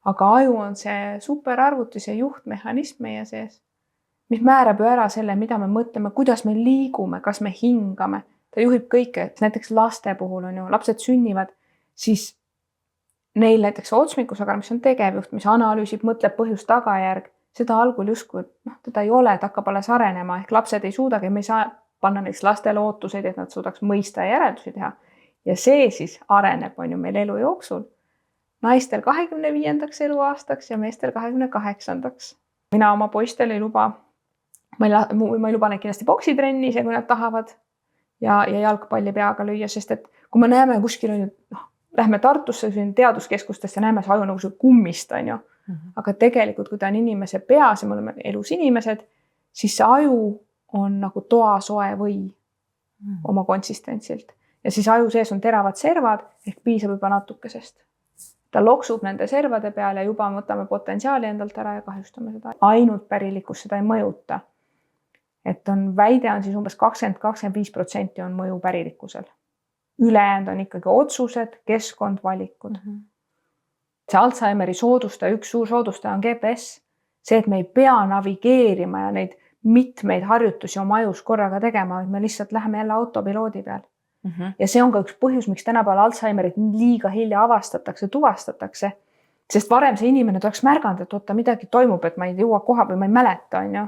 aga aju on see superarvutis ja juhtmehhanism meie sees, mis määrab ju ära selle, mida me mõtleme, kuidas me liigume, kas me hingame. Ta juhib kõike, näiteks laste puhul on ju, lapsed sünnivad, siis neil näiteks otsmikusagar, mis on tegevjuht, mis analüüsib, mõtleb põhjust tagajärg, seda algul justkui, teda ei ole, ta hakkab alles arenema, ehk lapsed ei suudagi, me ei saa panna näiteks lastele ootuseid, et nad suudaks mõista ja järeldusi teha. Ja see siis areneb, on ju meil elu jooksul. Naistel 25. eluaastaks ja meestel 28. Mina oma poistel ei luba, ma ei luba neid kindlasti poksitrenni, see kui nad tahavad ja jalgpalli peaga lüüa, sest et kui me näeme kuskil on ju, lähme Tartusse teaduskeskustesse ja näeme see aju nagu see kummist, on ju. Aga tegelikult, kui ta on inimese peas ja me oleme elus inimesed, siis see aju on nagu toasoe või oma konsistentsilt. Ja siis aju sees on teravad servad, ehk piisab juba natukesest. Ta loksub nende servade peal ja juba võtame potentsiaali endalt ära ja kahjustame seda. Ainult pärilikkus seda ei mõjuta. Et väide on siis umbes 20-25% on mõju pärilikkusel. Ülejäänud on ikkagi otsused, keskkond, valikud. See Alzheimeri soodustaja, üks suur soodustaja on GPS. See, et me ei pea navigeerima ja neid mitmeid harjutusi oma ajus korraga tegema, vaid me lihtsalt läheme jälle autopiloodi peal. Ja see on ka üks põhjus, miks tänapäeval Alzheimerit liiga hilja avastatakse, tuvastatakse. Sest varem see inimene tuleks märganud, et oota, midagi toimub, et ma ei jõua koha või ma ei mäleta, on ju.